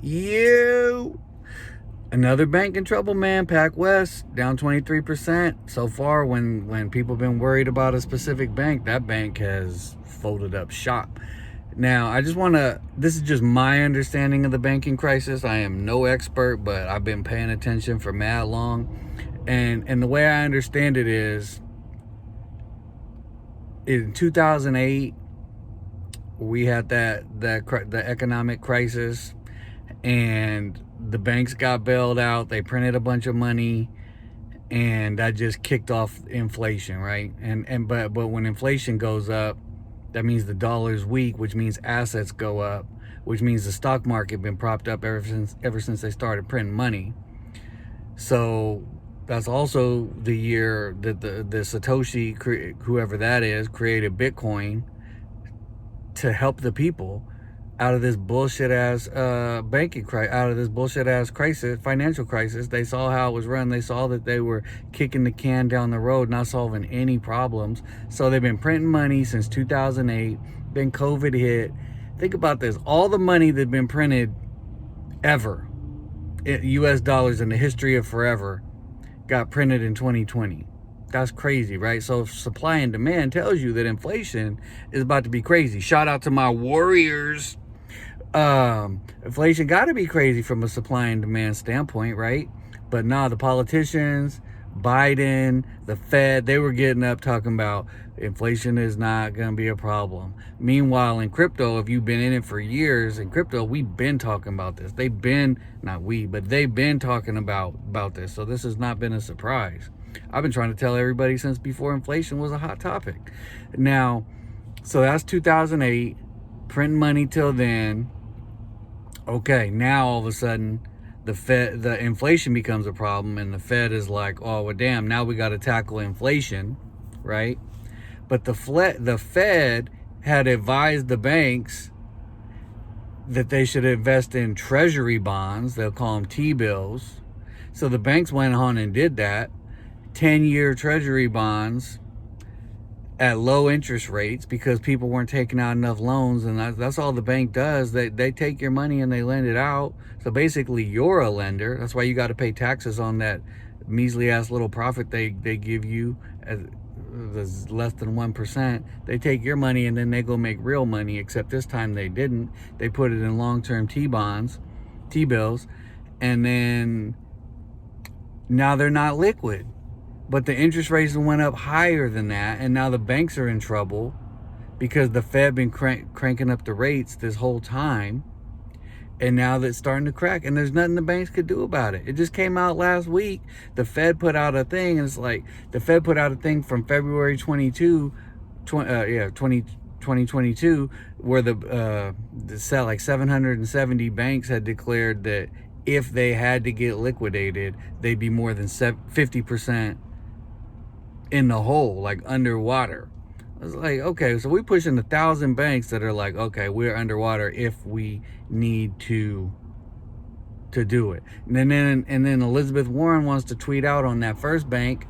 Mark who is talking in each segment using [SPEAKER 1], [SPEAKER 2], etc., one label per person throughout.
[SPEAKER 1] You. Another bank in trouble, man. Pac West down 23% so far. When people been worried about a specific bank, that bank has folded up shop. Now, I just want to. This is just my understanding of the banking crisis. I am no expert, but I've been paying attention for mad long, and the way I understand it is, in 2008, we had the economic crisis, and the banks got bailed out. They printed a bunch of money, and that just kicked off inflation, right? But when inflation goes up, that means the dollar's weak, which means assets go up, which means the stock market been propped up ever since they started printing money. So that's also the year that the Satoshi, whoever that is, created Bitcoin to help the people out of this bullshit ass banking crisis, out of this bullshit ass crisis, financial crisis. They saw how it was run. They saw that they were kicking the can down the road, not solving any problems. So they've been printing money since 2008. Then COVID hit. Think about this: all the money that's been printed ever, U.S. dollars in the history of forever, got printed in 2020. That's crazy, right? So supply and demand tells you that inflation is about to be crazy. Shout out to my warriors. Inflation got to be crazy from a supply and demand standpoint, right? But nah, the politicians, Biden, the Fed, they were getting up talking about inflation is not going to be a problem. Meanwhile, in crypto, if you've been in it for years, in crypto, we've been talking about this. They've been, not we, but they've been talking about this. So this has not been a surprise. I've been trying to tell everybody since before inflation was a hot topic. Now, so that's 2008, printing money till then. Okay, now all of a sudden the inflation becomes a problem, and the Fed is like, oh well, damn, now we got to tackle inflation, right? But the Fed had advised the banks that they should invest in treasury bonds. They'll call them T-bills. So the banks went on and did that. 10-year treasury bonds at low interest rates because people weren't taking out enough loans, and that's all the bank does. They take your money and they lend it out. So basically you're a lender. That's why you got to pay taxes on that measly ass little profit they give you, as less than 1%. They take your money and then they go make real money, except this time they didn't. They put it in long-term T-bonds, T-bills, and then now they're not liquid. But the interest rates went up higher than that, and now the banks are in trouble because the Fed been cranking up the rates this whole time, and now that's starting to crack, and there's nothing the banks could do about it. It just came out last week. The Fed put out a thing, and it's like the Fed put out a thing from February 2022, where the like 770 banks had declared that if they had to get liquidated, they'd be more than 50% in the hole, like underwater. I was like, okay, so we pushing 1,000 banks that are like, okay, we're underwater if we need to do it. And then Elizabeth Warren wants to tweet out on that first bank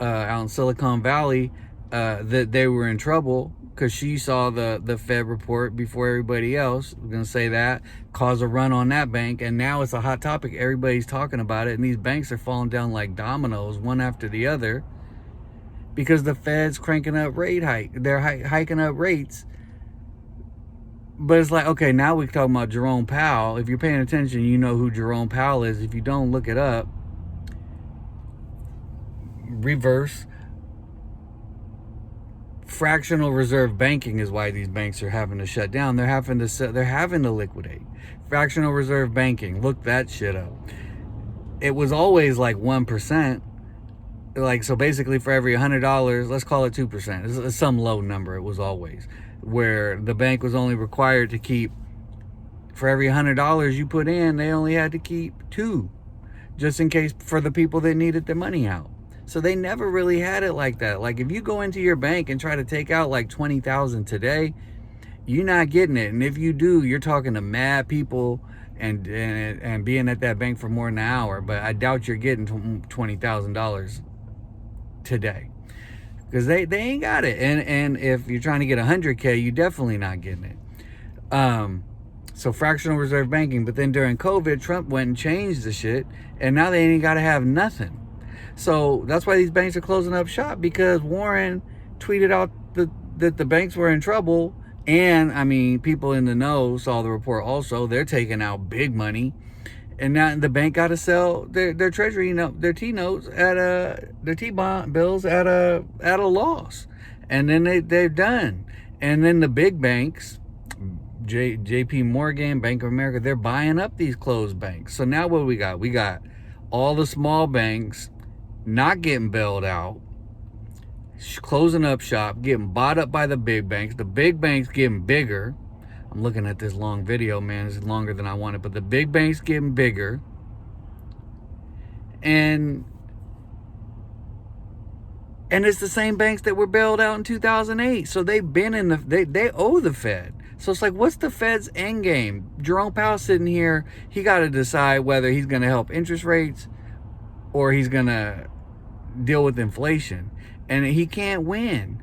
[SPEAKER 1] out in Silicon Valley that they were in trouble because she saw the Fed report before everybody else. We're gonna say that caused a run on that bank, and now it's a hot topic. Everybody's talking about it, and these banks are falling down like dominoes, one after the other, because the Fed's cranking up rate hike. They're hiking up rates. But it's like, okay, now we're talking about Jerome Powell. If you're paying attention, you know who Jerome Powell is. If you don't, look it up. Reverse. Fractional reserve banking is why these banks are having to shut down. They're having to liquidate. Fractional reserve banking. Look that shit up. It was always like 1%. Like, so basically for every $100, let's call it 2%. It's some low number. It was always where the bank was only required to keep, for every $100 you put in, they only had to keep 2, just in case, for the people that needed their money out. So they never really had it like that. Like, if you go into your bank and try to take out like $20,000 today, you're not getting it. And if you do, you're talking to mad people and being at that bank for more than an hour. But I doubt you're getting $20,000 today, because they ain't got it. And if you're trying to get 100K, you're definitely not getting it. So fractional reserve banking. But then during COVID, Trump went and changed the shit, and now they ain't got to have nothing. So that's why these banks are closing up shop, because Warren tweeted out that the banks were in trouble. And I mean, people in the know saw the report also. They're taking out big money. And now the bank got to sell their treasury note, their T notes their T bond bills at a loss. And then they're done. And then the big banks, JP Morgan, Bank of America, they're buying up these closed banks. So now what we got? We got all the small banks not getting bailed out, closing up shop, getting bought up by the big banks. The big banks getting bigger. I'm looking at this long video, man. It's longer than I wanted, but the big banks getting bigger. And it's the same banks that were bailed out in 2008. So they've been in they owe the Fed. So it's like, what's the Fed's end game? Jerome Powell sitting here, he got to decide whether he's going to help interest rates or he's going to deal with inflation. And he can't win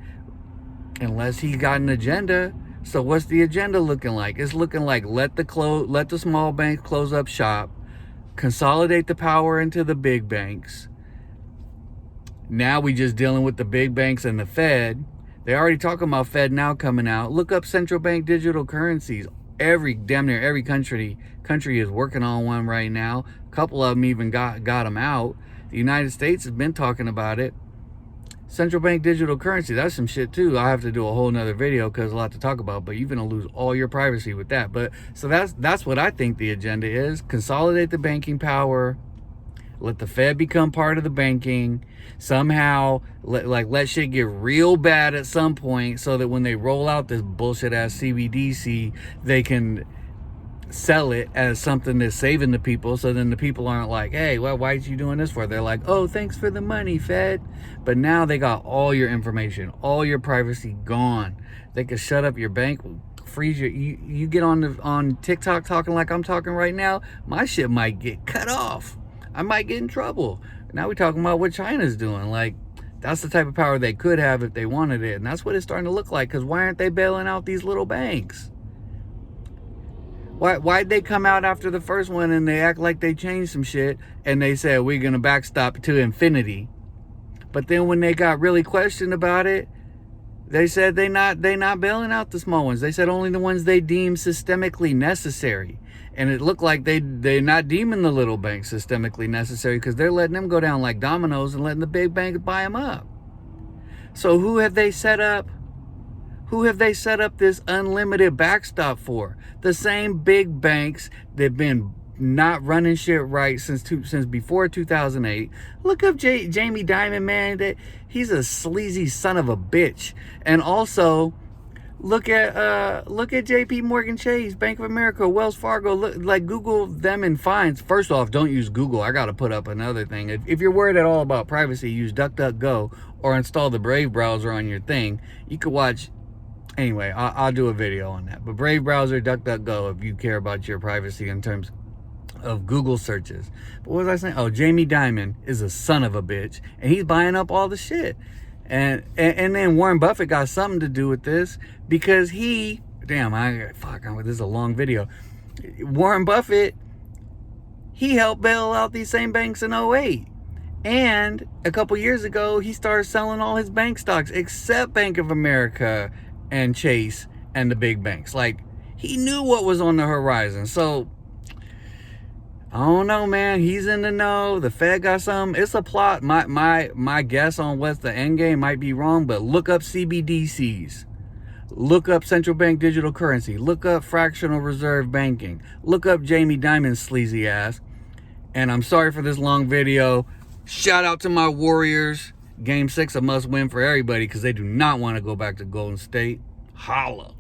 [SPEAKER 1] unless he got an agenda. So what's the agenda looking like? It's looking like let the small banks close up shop, consolidate the power into the big banks. Now we just dealing with the big banks and the Fed. They already talking about Fed now coming out. Look up central bank digital currencies. Damn near every country is working on one right now. A couple of them even got them out. The United States has been talking about it. Central bank digital currency, that's some shit too. I have to do a whole nother video because there's a lot to talk about, but you're gonna lose all your privacy with that. But so that's what I think the agenda is. Consolidate the banking power, let the Fed become part of the banking, somehow let shit get real bad at some point so that when they roll out this bullshit ass CBDC, they can sell it as something that's saving the people, so then the people aren't like, hey, well, why are you doing this for? They're like, oh, thanks for the money, Fed. But now they got all your information, all your privacy gone. They can shut up your bank, freeze your you get on TikTok talking like I'm talking right now, my shit might get cut off. I might get in trouble. Now we're talking about what China's doing. Like, that's the type of power they could have if they wanted it. And that's what it's starting to look like, because why aren't they bailing out these little banks? Why'd they come out after the first one and they act like they changed some shit and they said we're gonna backstop to infinity? But then when they got really questioned about it, they said they not bailing out the small ones. They said only the ones they deem systemically necessary. And it looked like they're not deeming the little banks systemically necessary, because they're letting them go down like dominoes and letting the big banks buy them up. So who have they set up? Who have they set up this unlimited backstop for? The same big banks that have been not running shit right since before 2008. Look up Jamie Dimon, man. He's a sleazy son of a bitch. And also, look at JP Morgan Chase, Bank of America, Wells Fargo. Google them and find. First off, don't use Google. I got to put up another thing. If you're worried at all about privacy, use DuckDuckGo or install the Brave browser on your thing. You could watch. Anyway, I'll do a video on that. But Brave browser, DuckDuckGo, if you care about your privacy in terms of Google searches. But what was I saying? Oh, Jamie Dimon is a son of a bitch, and he's buying up all the shit. And then Warren Buffett got something to do with this, because this is a long video. Warren Buffett, he helped bail out these same banks in '08. And a couple years ago, he started selling all his bank stocks except Bank of America and Chase and the big banks. Like, he knew what was on the horizon. So I don't know, man. He's in the know. The Fed got something. It's a plot. My guess on what's the end game might be wrong, but look up CBDCs. Look up central bank digital currency. Look up fractional reserve banking. Look up Jamie Dimon's sleazy ass. And I'm sorry for this long video. Shout out to my Warriors. Game 6 a must win for everybody, because they do not want to go back to Golden State. Holla.